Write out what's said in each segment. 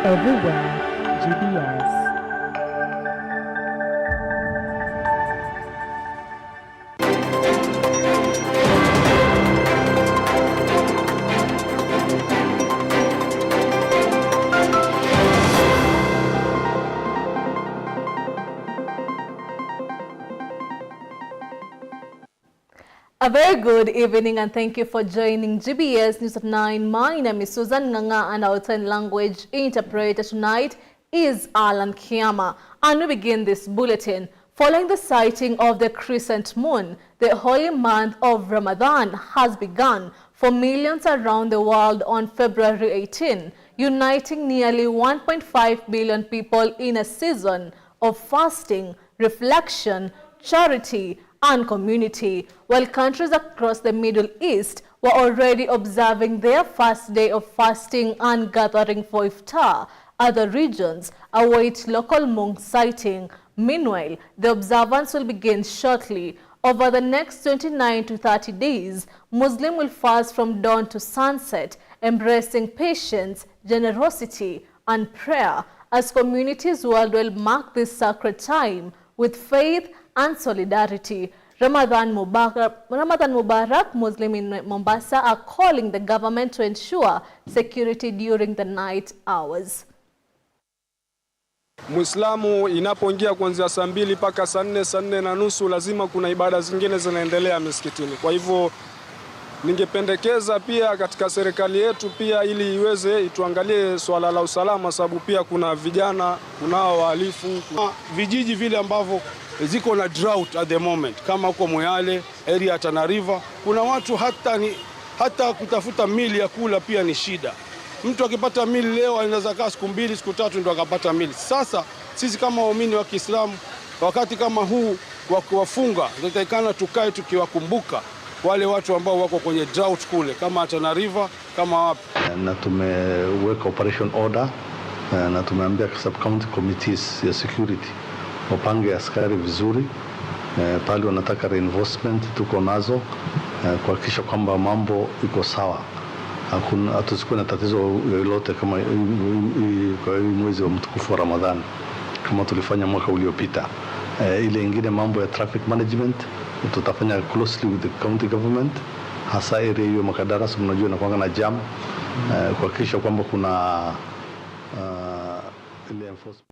Everywhere, GBS. A very good evening and thank you for joining GBS News at 9. My name is Susan Nganga and our 10 language interpreter tonight is Alan Kiama. And we begin this bulletin. Following the sighting of the crescent moon, the holy month of Ramadan has begun for millions around the world on February 18, uniting nearly 1.5 billion people in a season of fasting, reflection, charity, and community, while countries across the Middle East were already observing their first day of fasting and gathering for iftar. Other regions await local moon sighting. Meanwhile, the observance will begin shortly. Over the next 29 to 30 days, Muslims will fast from dawn to sunset, embracing patience, generosity, and prayer as communities worldwide mark this sacred time with faith and solidarity. Ramadan Mubarak, Muslims in Mombasa are calling the government to ensure security during the night hours. Muislamu inapoingia kuanzia saa 2 mpaka saa 4 na nusu lazima kuna ibada zingine zinaendelea misikitini. Kwa hivyo ningependekeza pia katika serikali yetu pia ili iweze ituangalie swala la usalama, sababu pia kuna vijana, kunao wahalifu, vijiji vile ambavyo ziko na drought at the moment kama huko Moyale area Tana River, kuna watu hata kutafuta mili ya kula pia ni shida. Mtu akipata mili leo anaweza kaa siku 2 siku 3 ndio akapata mili. Sasa sisi kama waumini wa Kiislamu wakati kama huu wa kuwafunga tunatakana tukae tukiwakumbuka wale watu ambao wako kwenye drought kule kama Tana River kama wapi. Na tumeweka operation order na tumeambia sub county committees ya security wapange askari vizuri, pale wanataka reinforcement tuko nazo kuhakikisha kwamba mambo iko sawa. Hatusikuwe na tatizo lolote kama kwa mwezi wa mtukufu wa Ramadhan kama tulifanya mwaka uliopita. Ile ingine mambo ya traffic management tutafanya closely with the county government, hasa area hiyo Makadaras, mnajua inakuwa na jam, kuhakikisha kwamba kuna ile enforcement.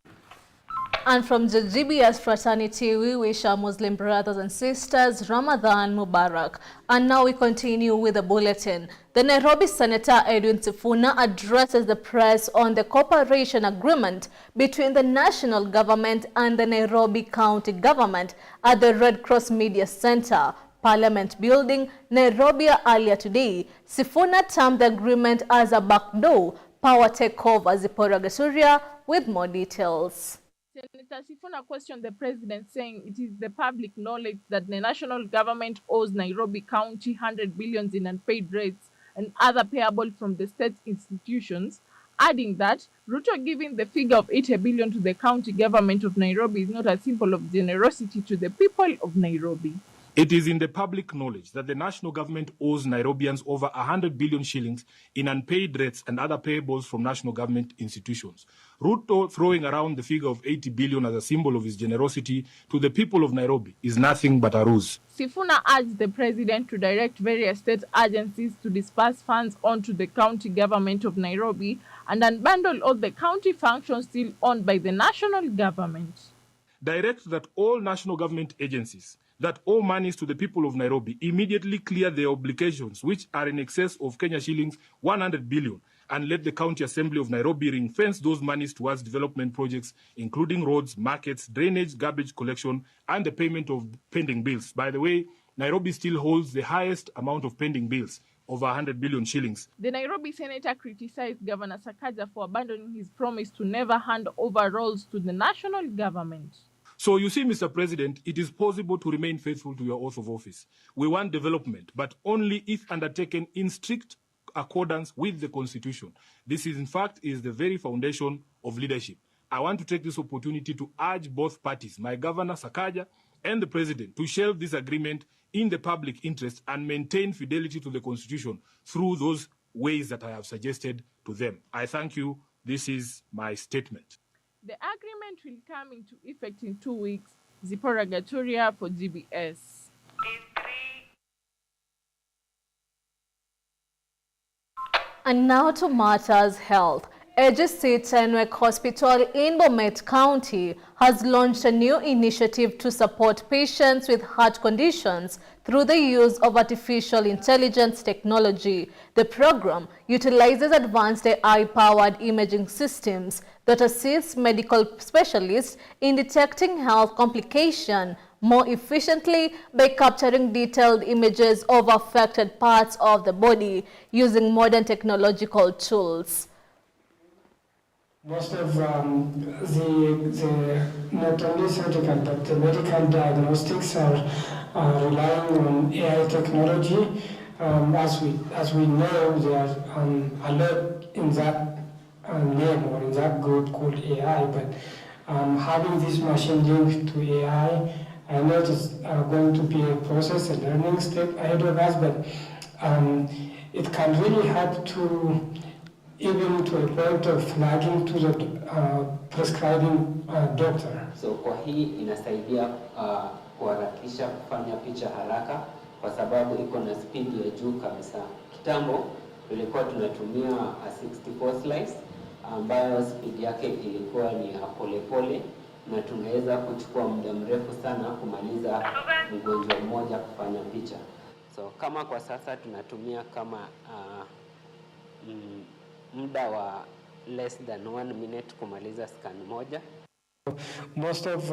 And from the GBS fraternity, we wish our Muslim brothers and sisters Ramadan Mubarak. And now we continue with the bulletin. The Nairobi Senator Edwin Sifuna addresses the press on the cooperation agreement between the national government and the Nairobi County government at the Red Cross Media Center, Parliament Building, Nairobi earlier today. Sifuna termed the agreement as a backdoor power takeover. Zipora Gasuria with more details. Senator Sifuna questioned the president, saying it is the public knowledge that the national government owes Nairobi County 100 billion in unpaid rates and other payable from the state institutions, adding that Ruto giving the figure of 80 billion to the county government of Nairobi is not a symbol of generosity to the people of Nairobi. It is in the public knowledge that the national government owes Nairobians over 100 billion shillings in unpaid rates and other payables from national government institutions. Ruto throwing around the figure of 80 billion as a symbol of his generosity to the people of Nairobi is nothing but a ruse. Sifuna urged the president to direct various state agencies to disperse funds onto the county government of Nairobi and unbundle all the county functions still owned by the national government. Direct that all national government agencies that owe monies to the people of Nairobi immediately clear their obligations, which are in excess of Kenya shillings 100 billion, and let the County Assembly of Nairobi ring-fence those monies towards development projects, including roads, markets, drainage, garbage collection, and the payment of pending bills. By the way, Nairobi still holds the highest amount of pending bills, over 100 billion shillings. The Nairobi senator criticized Governor Sakaja for abandoning his promise to never hand over roles to the national government. So you see, Mr. President, it is possible to remain faithful to your oath of office. We want development, but only if undertaken in strict accordance with the Constitution. This is, in fact, is the very foundation of leadership. I want to take this opportunity to urge both parties, my Governor Sakaja and the President, to shelve this agreement in the public interest and maintain fidelity to the Constitution through those ways that I have suggested to them. I thank you This is my statement. The agreement will come into effect in 2 weeks. Zipporah Gaturia for GBS. And now to matters health. AGC Tenwek Hospital in Bomet County has launched a new initiative to support patients with heart conditions through the use of artificial intelligence technology. The program utilizes advanced AI-powered imaging systems that assist medical specialists in detecting health complications more efficiently by capturing detailed images of affected parts of the body using modern technological tools. Most of the not only surgical but the medical diagnostics are relying on AI technology. As we know, there are a lot in that name or in that group called AI, but having this machine linked to AI, I know it's going to be a process, a learning step ahead of us, but it can really help to even to a point of flagging to the prescribing doctor. So kwa hii inasaidia kuharakisha kufanya picha haraka kwa sababu iko na speed ya juu kabisa. Kitambo tulikuwa tunatumia 64 slice ambayo speed yake ilikuwa ni polepole na tungeweza kuchukua muda mrefu sana kumaliza mgonjwa mmoja kufanya picha. So kama kwa sasa tunatumia kama muda wa less than 1 minute kumaliza scan moja. Most of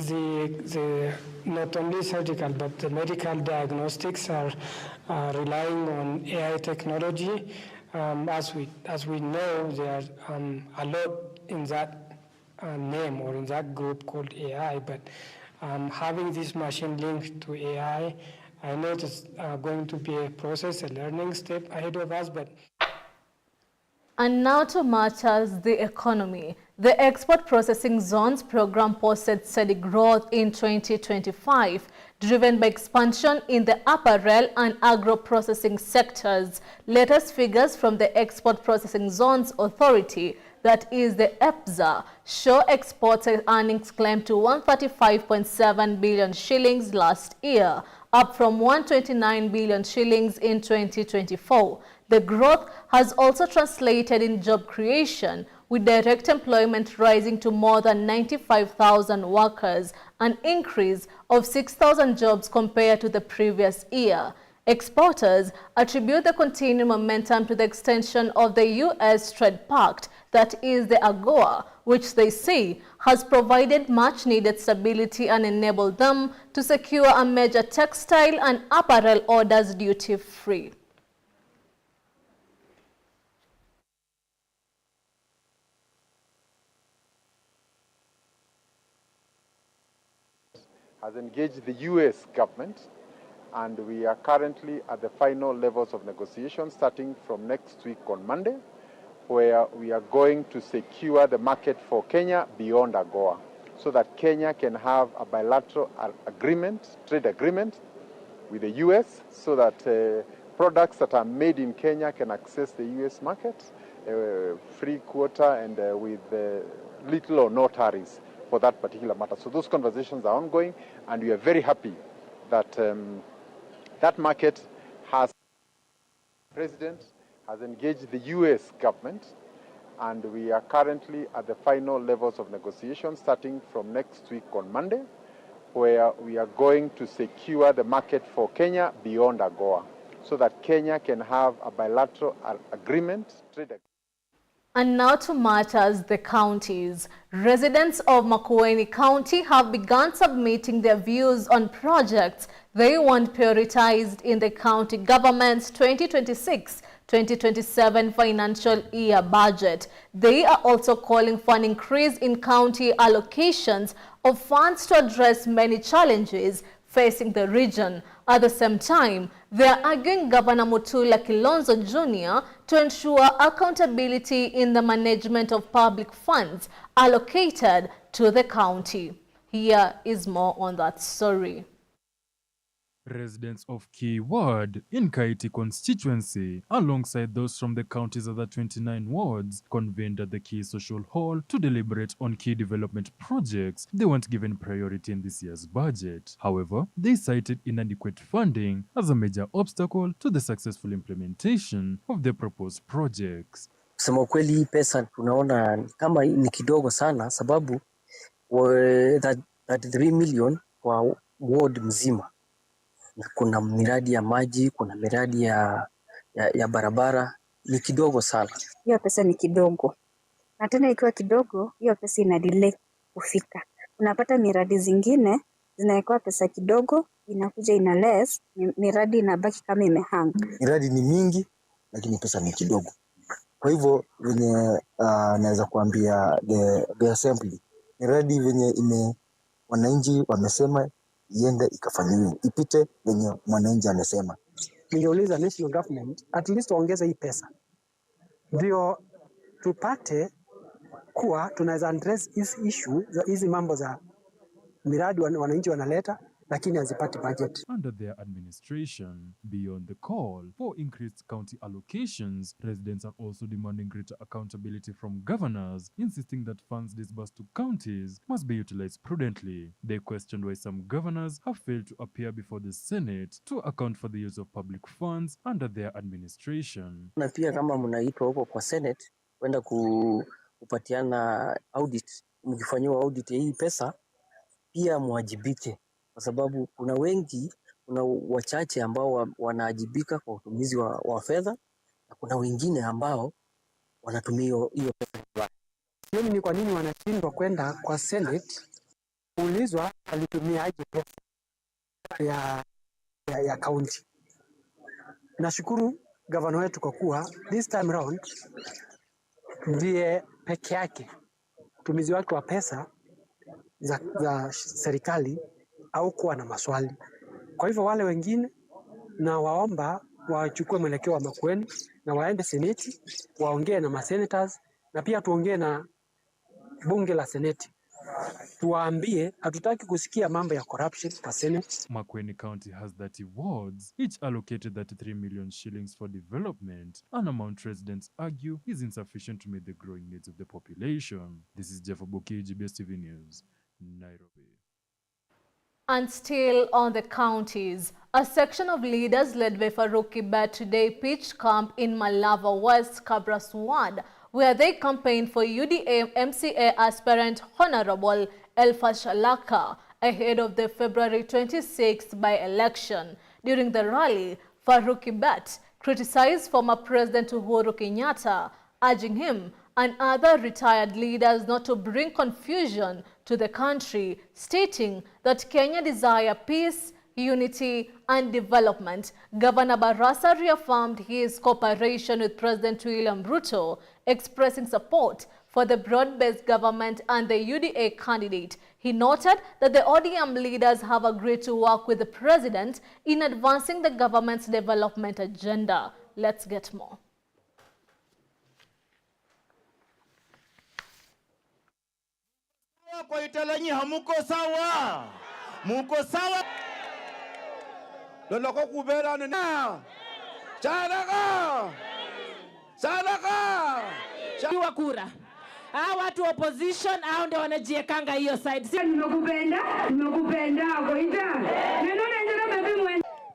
the not only surgical but the medical diagnostics are relying on AI technology. As we know, there are a lot in that name or in that group called AI, but having this machine linked to AI, I know it's going to be a process, a learning step ahead of us, but. And now to matters the economy. The Export Processing Zones program posted steady growth in 2025, driven by expansion in the apparel and agro-processing sectors. Latest figures from the Export Processing Zones Authority, that is the EPZA, show exports earnings climbed to 135.7 billion shillings last year, up from 129 billion shillings in 2024. The growth has also translated in job creation, with direct employment rising to more than 95,000 workers, an increase of 6,000 jobs compared to the previous year. Exporters attribute the continued momentum to the extension of the U.S. Trade Pact, that is the AGOA, which they say has provided much-needed stability and enabled them to secure a major textile and apparel orders duty-free. Has engaged the U.S. government, and we are currently at the final levels of negotiations starting from next week on Monday, where we are going to secure the market for Kenya beyond AGOA, so that Kenya can have a bilateral agreement, trade agreement with the U.S., so that products that are made in Kenya can access the U.S. market, free quota and with little or no tariffs for that particular matter. So those conversations are ongoing, and we are very happy that that market has, the President has engaged the U.S. government, and we are currently at the final levels of negotiations starting from next week on Monday, where we are going to secure the market for Kenya beyond AGOA, so that Kenya can have a bilateral agreement, trade agreement. And now to matters the counties. Residents of Makueni County have begun submitting their views on projects they want prioritized in the county government's 2026-2027 financial year budget. They are also calling for an increase in county allocations of funds to address many challenges facing the region. At the same time, they are arguing Governor Mutula Kilonzo Jr. to ensure accountability in the management of public funds allocated to the county. Here is more on that story. Residents of Key Ward in Kaiti constituency, alongside those from the county's other 29 wards, convened at the Key Social Hall to deliberate on key development projects they weren't given priority in this year's budget. However, they cited inadequate funding as a major obstacle to the successful implementation of the proposed projects. Kusema ukweli hii pesa tunaona kama ni kidogo sana, sababu 33 million kwa ward mzima. Kuna miradi ya maji, kuna miradi ya barabara, ni kidogo sana. Hiyo pesa ni kidogo. Na tena ikiwa kidogo, hiyo pesa ina delay kufika. Unapata miradi zingine zinawekwa pesa kidogo, inakuja ina less, miradi inabaki kama imehang. Miradi ni mingi lakini pesa ni kidogo. Kwa hivyo venye naweza kuambia the assembly, miradi venye wananchi wamesema iende ikafanywe, ipite venye mwananchi amesema. Ningeuliza national government at least waongeze hii pesa, ndio tupate kuwa tunaweza address issue za hizi mambo za miradi wananchi wanaleta lakini hazipati budget. Under their administration, beyond the call for increased county allocations, residents are also demanding greater accountability from governors, insisting that funds disbursed to counties must be utilized prudently. They questioned why some governors have failed to appear before the Senate to account for the use of public funds under their administration. Na pia kama mnaitwa huko kwa Senate kwenda kupatiana audit, mkifanywa audit ya hii pesa pia muwajibike, kwa sababu kuna wachache ambao wanaajibika kwa utumizi wa fedha na kuna wengine ambao wanatumia hiyo pesa. Hiyo ni kwa nini wanashindwa kwenda kwa Senate kuulizwa alitumia aje pesa ya county. Nashukuru gavana wetu kwa kuwa this time round ndiye peke yake utumizi wake wa pesa za serikali au kuwa na maswali. Kwa hivyo wale wengine na waomba wachukue mwelekeo wa Makueni na waende seneti, waongee na masenators na pia tuongee na bunge la seneti. Tuwaambie hatutaki kusikia mambo ya corruption kwa Senate. Makueni County has 30 wards, each allocated 33 million shillings for development, an amount residents argue is insufficient to meet the growing needs of the population. This is Jeff Oboki, GBS TV News, Nairobi. And still on the counties, a section of leaders led by Farouk Kibet today pitched camp in Malava West, Kabras Ward, where they campaigned for UDA MCA aspirant Honorable Elfa Shalaka ahead of the February 26th by-election. During the rally, Farouk Kibet criticized former President Uhuru Kenyatta, urging him and other retired leaders not to bring confusion to the country, stating that Kenya desires peace, unity and development. Governor Barasa reaffirmed his cooperation with President William Ruto, expressing support for the broad-based government and the UDA candidate. He noted that the ODM leaders have agreed to work with the president in advancing the government's development agenda. Let's get more. Kwa italanyi hamuko sawa. Muko sawa. Lolo ko kubera na. Chanaka. Chanaka. Wa kura. Watu opposition hao ndio wanajiekanga hiyo side. Nimekupenda goita.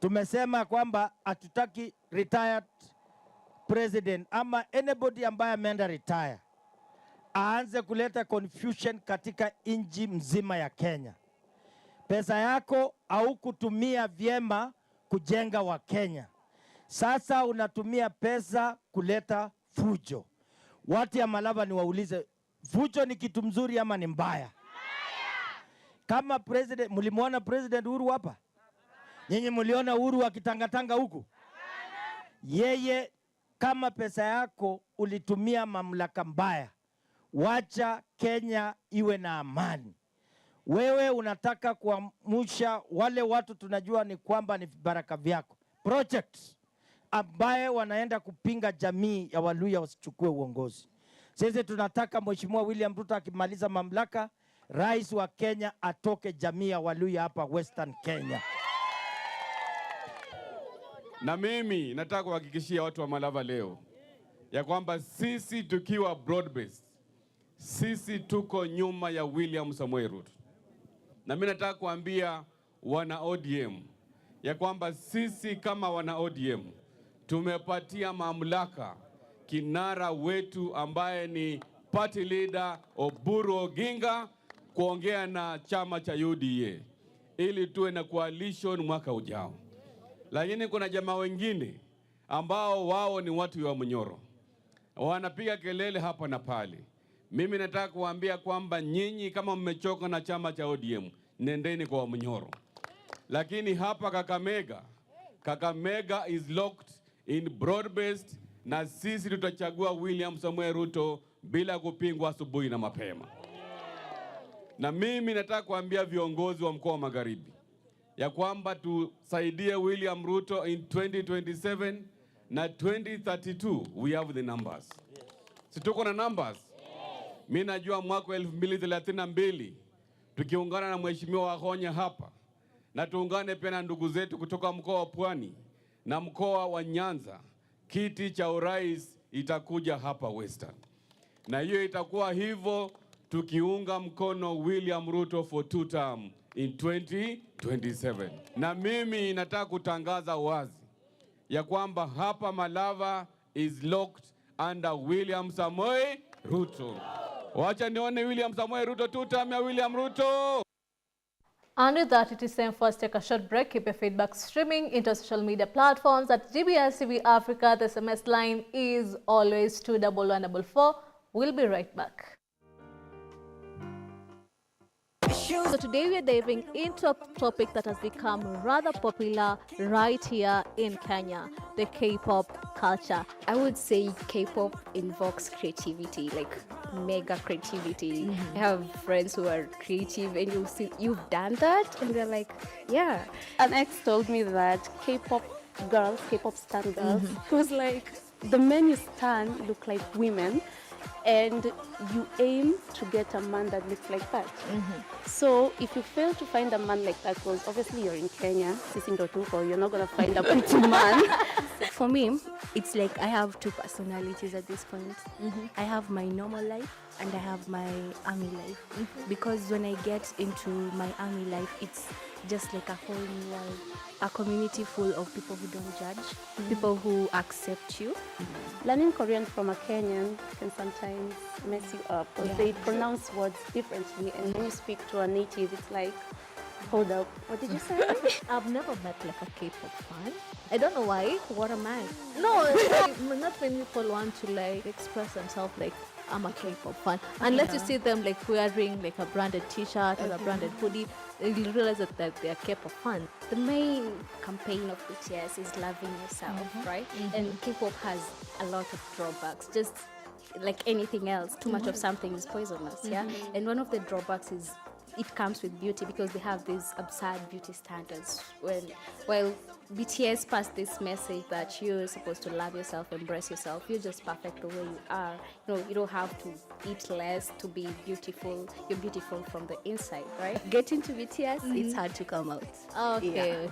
Tumesema kwamba hatutaki retired president ama anybody ambaye ameenda retire aanze kuleta confusion katika inji mzima ya Kenya. Pesa yako au kutumia vyema kujenga wa Kenya. Sasa unatumia pesa kuleta fujo. Watu ya Malava ni waulize, fujo ni kitu mzuri ama ni mbaya? Kama president, mulimuona President Uhuru hapa? Nyinyi muliona Uhuru akitangatanga huku? Yeye kama pesa yako ulitumia mamlaka mbaya, wacha Kenya iwe na amani. Wewe unataka kuamsha wale watu tunajua ni kwamba ni baraka vyako. Projects ambaye wanaenda kupinga jamii ya Waluya wasichukue uongozi. Sisi tunataka Mheshimiwa William Ruto akimaliza mamlaka, rais wa Kenya atoke jamii ya Waluya hapa Western Kenya. Na mimi nataka kuhakikishia watu wa Malava leo ya kwamba sisi tukiwa broad based, sisi tuko nyuma ya William Samoei Ruto. Na mimi nataka kuambia wana ODM ya kwamba sisi kama wana ODM tumepatia mamlaka kinara wetu ambaye ni party leader Oburu Oginga kuongea na chama cha UDA ili tuwe na coalition mwaka ujao. Lakini kuna jamaa wengine ambao wao ni watu wa Munyoro, wanapiga kelele hapa na pale. Mimi nataka kuambia kwamba nyinyi kama mmechoka na chama cha ODM, nendeni kwa Munyoro. Lakini hapa Kakamega is locked in broad based, na sisi tutachagua William Samoei Ruto bila kupingwa asubuhi na mapema. Na mimi nataka kuambia viongozi wa mkoa wa Magharibi ya kwamba tusaidie William Ruto in 2027 na 2032. We have the numbers. Si tuko na numbers? Mimi najua mwaka 2032 tukiungana na mheshimiwa Wahonya hapa na tuungane pia na ndugu zetu kutoka mkoa wa Pwani na mkoa wa Nyanza, kiti cha urais itakuja hapa Western. Na hiyo itakuwa hivyo tukiunga mkono William Ruto for 2 term in 2027. Na mimi nataka kutangaza wazi ya kwamba hapa Malava is locked under William Samoei Ruto. Wacha nione William Samoei Ruto 2 term ya William Ruto. And with that, it is time for us to take a short break. Keep your feedback streaming into social media platforms at GBS TV Africa. The SMS line is always 21144. We'll be right back. So today we are diving into a topic that has become rather popular right here in Kenya, the K-pop culture. I would say K-pop invokes creativity, like mega creativity. I have friends who are creative and you see you've done that and they're like, yeah. An ex told me that K-pop girls, K-pop stan girls, was like, the men you stan look like women, and you aim to get a man that looks like that. So if you fail to find a man like that, because obviously you're in Kenya, you're not going to find a pretty man. For me, it's like I have two personalities at this point. I have my normal life and I have my army life. Because when I get into my army life, it's just like a whole new world. A community full of people who don't judge, people who accept you. Learning Korean from a Kenyan can sometimes mess you up because they pronounce words differently, and when you speak to a native, it's like, hold up, what did you say? I've never met like a K-pop fan. I don't know why. What am I? No, not many people want to like express themselves like, I'm a K-pop fan. Unless you see them like wearing like a branded t-shirt or a branded hoodie, you realize that they are K-pop fans. The main campaign of BTS is loving yourself, right? And K-pop has a lot of drawbacks. Just like anything else, too much of something is poisonous, yeah? And one of the drawbacks is it comes with beauty because they have these absurd beauty standards. Well, BTS passed this message that you're supposed to love yourself, embrace yourself. You're just perfect the way you are. You don't have to eat less to be beautiful. You're beautiful from the inside, right? Get into BTS, it's hard to come out. Okay.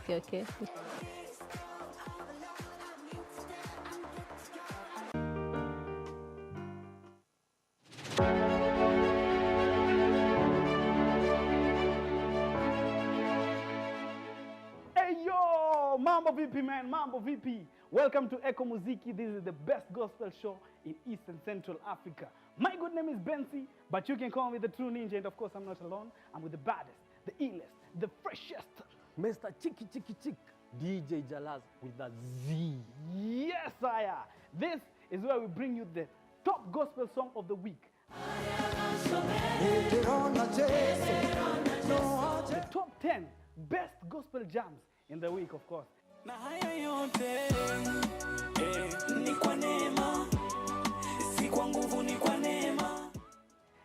Mambo VP, man, Mambo VP. Welcome to Echo Muziki. This is the best gospel show in East and Central Africa. My good name is Bensi, but you can call me the true ninja. And of course, I'm not alone. I'm with the baddest, the illest, the freshest, Mr. Chicky Chicky Chick, DJ Jalaz with a Z. Yes, sire. This is where we bring you the top gospel song of the week. The top 10 best gospel jams in the week, of course.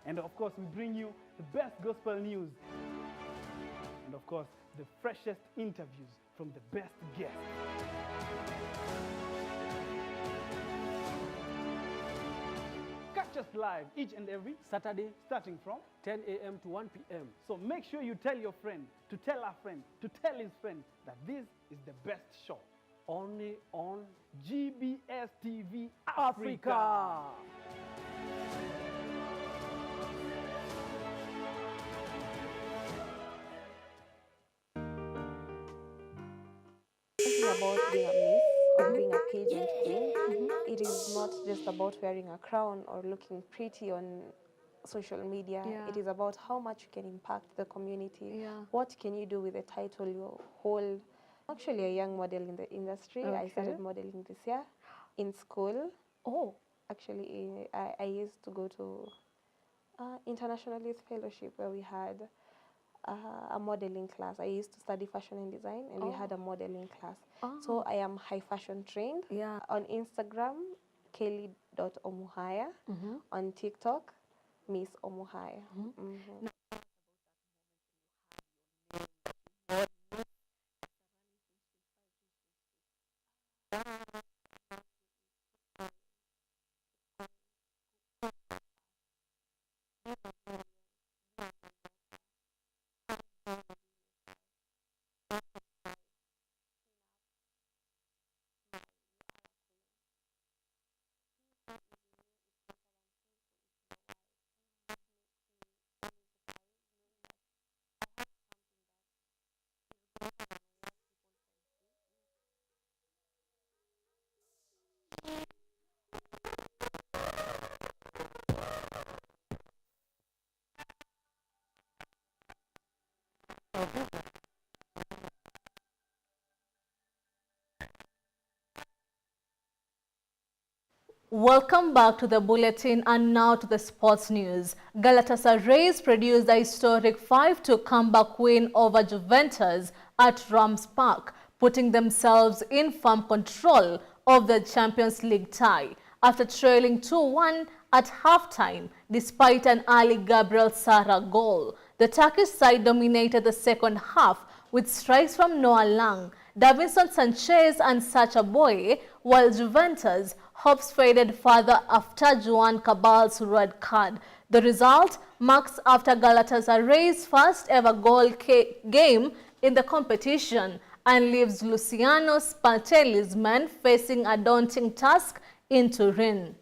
And of course, we bring you the best gospel news. And of course, the freshest interviews from the best guests. Catch us live each and every Saturday starting from 10 a.m. to 1 p.m. So make sure you tell your friend, to tell a friend, to tell his friend that this is the best show only on GBS TV Africa. About being a miss or being a pageant queen, it is not just about wearing a crown or looking pretty on social media. It is about how much you can impact the community. What can you do with the title you hold? I'm actually a young model in the industry. I started modeling this year in school. Actually, I used to go to International Youth Fellowship where we had a modeling class. I used to study fashion and design, and we had a modeling class. So I am high fashion trained. On Instagram, kelly.omuhaya. On TikTok, Miss Omuhaya. Welcome back to the bulletin, and now to the sports news. Galatasaray's produced a historic 5-2 comeback win over Juventus at Rams Park, putting themselves in firm control of the Champions League tie after trailing 2-1 at halftime despite an early Gabriel Sara goal. The Turkish side dominated the second half with strikes from Noah Lang, Davinson Sanchez and Sacha Boye, while Juventus' hopes faded further after Juan Cabal's red card. The result marks after Galatasaray's first ever goal game in the competition and leaves Luciano Spalletti's men facing a daunting task in Turin.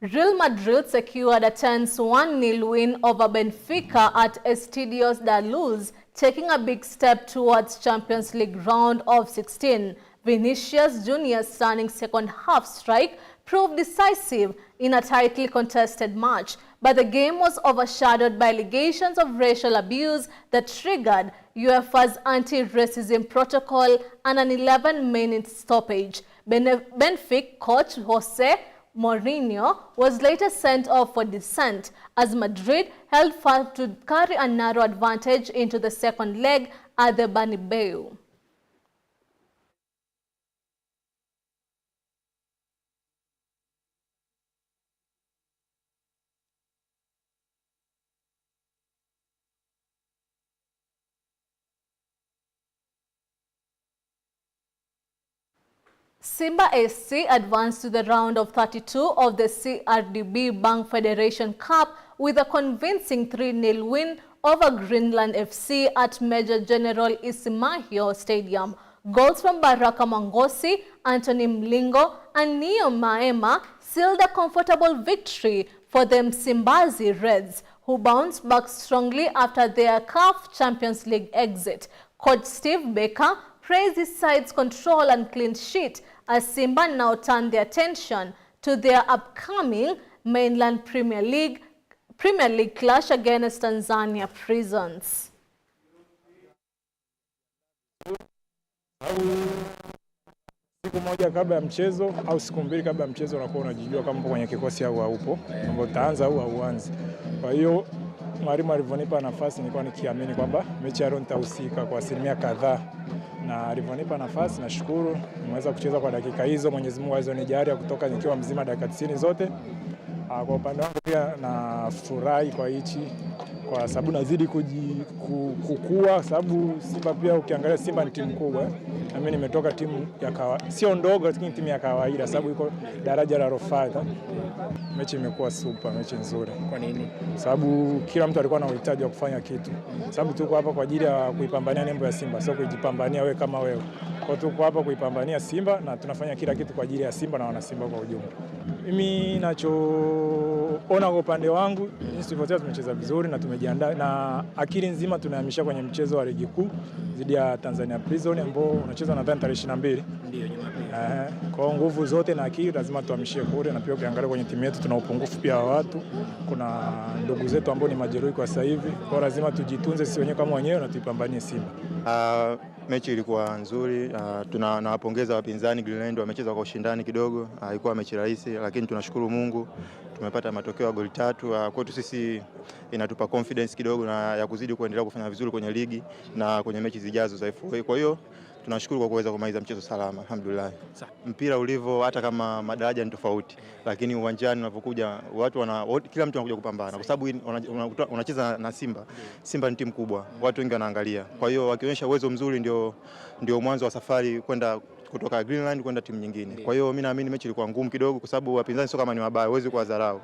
Real Madrid secured a tense 1-0 win over Benfica at Estadios da Luz, taking a big step towards Champions League round of 16. Vinicius Junior's stunning second-half strike proved decisive in a tightly contested match, but the game was overshadowed by allegations of racial abuse that triggered UEFA's anti-racism protocol and an 11-minute stoppage. Benfica coach Jose Mourinho was later sent off for dissent as Madrid held firm to carry a narrow advantage into the second leg at the Bernabeu. Simba SC advanced to the round of 32 of the CRDB Bank Federation Cup with a convincing 3-0 win over Greenland FC at Major General Isimahio Stadium. Goals from Baraka Mangosi, Anthony Mlingo and Neo Maema sealed a comfortable victory for the Msimbazi Reds, who bounced back strongly after their CAF Champions League exit. Coach Steve Baker praised his side's control and clean sheet as Simba now turn their attention to their upcoming mainland Premier League clash against Tanzania Prisons. Siku moja kabla ya mchezo au siku mbili kabla ya mchezo unakuwa unajijua kama upo kwenye kikosi au haupo, kwamba utaanza au hauanzi. Kwa hiyo mwalimu alivyonipa nafasi nilikuwa nikiamini kwamba mechi ya leo nitahusika kwa asilimia kadhaa, na alivyonipa nafasi nashukuru nimeweza kucheza kwa dakika hizo. Mwenyezi Mungu alizonijalia kutoka nikiwa mzima dakika 90 zote. Kwa upande wangu pia nafurahi kwa hichi kwa sababu nazidi kukua, sababu Simba pia ukiangalia Simba ni timu kubwa. Na mimi nimetoka timu ya sio ndogo lakini timu ya kawaida sababu iko daraja la Rofadha. Mechi imekuwa super, mechi nzuri. Kwa nini? Sababu kila mtu alikuwa na uhitaji wa kufanya kitu. Sababu tuko hapa kwa ajili ya kuipambania nembo ya Simba, sio kujipambania wewe kama wewe. Kwa tuko hapa kuipambania Simba na tunafanya kila kitu kwa ajili ya Simba na wana Simba kwa ujumla. Mimi ninachoona kwa upande wangu, sisi tumecheza vizuri na tumejiandaa na akili nzima tunahamisha kwenye mchezo wa ligi kuu dhidi ya Tanzania Prison ambao unacheza nadhani tarehe 22. Ndio Jumapili. Kwa nguvu zote na akili lazima tuhamishie kule, na pia ukiangalia kwenye timu yetu tuna upungufu pia wa watu. Kuna ndugu zetu ambao ni majeruhi kwa sasa hivi. Kwa lazima tujitunze sisi wenyewe kama wenyewe na tuipambanie Simba. Mechi ilikuwa nzuri. Tunawapongeza wapinzani Greenland, wamecheza kwa ushindani kidogo. Haikuwa mechi rahisi lakini tunashukuru Mungu tumepata matokeo ya goli 3. Kwetu sisi inatupa confidence kidogo na ya kuzidi kuendelea kufanya vizuri kwenye ligi na kwenye mechi zijazo za FA. Kwa hiyo tunashukuru kwa kuweza kumaliza mchezo salama, alhamdulillah. Mpira ulivyo hata kama madaraja ni tofauti, lakini uwanjani unapokuja kila mtu anakuja kupambana kwa sababu unacheza na Simba. Simba ni timu kubwa, watu wengi wanaangalia. Kwa hiyo wakionyesha uwezo mzuri ndio mwanzo wa safari kwenda kutoka Greenland kwenda timu nyingine. Kwa hiyo mimi naamini mechi ilikuwa ngumu kidogo kwa sababu wapinzani sio kama ni mabaya, huwezi kuwadharau.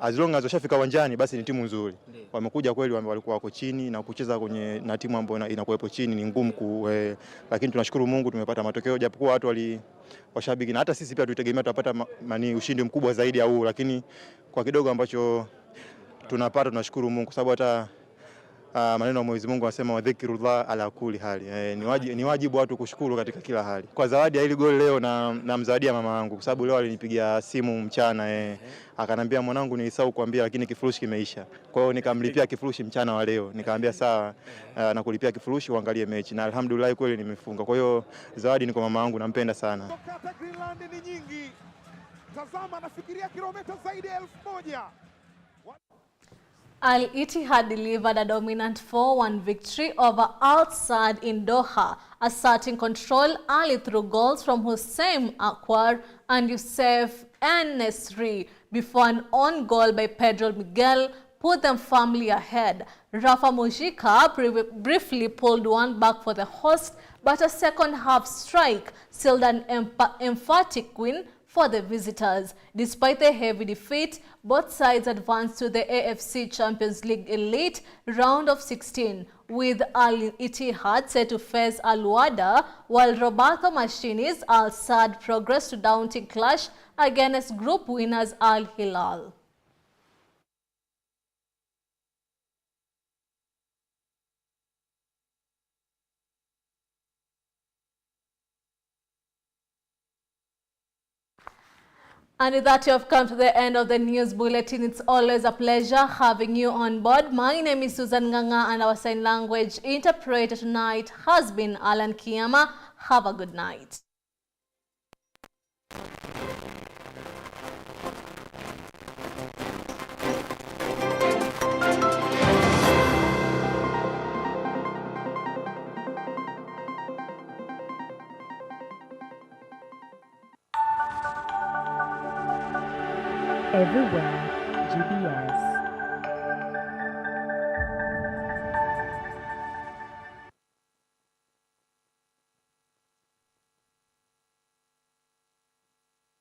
As long as washafika uwanjani basi ni timu nzuri. Wamekuja kweli, walikuwa wako chini na kucheza na timu ambayo inakuwepo chini ni ngumu lakini tunashukuru Mungu tumepata matokeo, japokuwa watu washabiki na hata sisi pia tulitegemea tutapata ushindi mkubwa zaidi ya huu, lakini kwa kidogo ambacho tunapata tunashukuru Mungu kwa sababu hata maneno ya Mwenyezi Mungu anasema wadhikirullah ala kulli hali. Ni wajibu watu kushukuru katika kila hali. Kwa zawadi ya hili goli leo na mzawadia mama yangu kwa sababu leo alinipigia simu mchana akanambia mwanangu nilisahau kuambia lakini kifurushi kimeisha. Kwa hiyo nikamlipia kifurushi mchana wa leo. Nikamwambia sawa na kulipia kifurushi uangalie mechi na alhamdulillah kweli nimefunga. Kwa hiyo zawadi ni kwa mama yangu, nampenda sana. Kata Greenland ni nyingi. Tazama anafikiria kilomita zaidi ya 1000. Al Ittihad delivered a dominant 4-1 victory over Al Sadd in Doha, asserting control early through goals from Hussein Akwar and Youssef En-Nesri before an own goal by Pedro Miguel put them firmly ahead. Rafa Mujika briefly pulled one back for the host, but a second-half strike sealed an emphatic win for the visitors. Despite the heavy defeat, both sides advanced to the AFC Champions League Elite round of 16, with Al Ittihad set to face Al Wahda, while Roberto Machini's Al Sadd progressed to daunting clash against group winners Al Hilal. And with that, you have come to the end of the news bulletin. It's always a pleasure having you on board. My name is Susan Nganga and our sign language interpreter tonight has been Alan Kiyama. Have a good night. Everywhere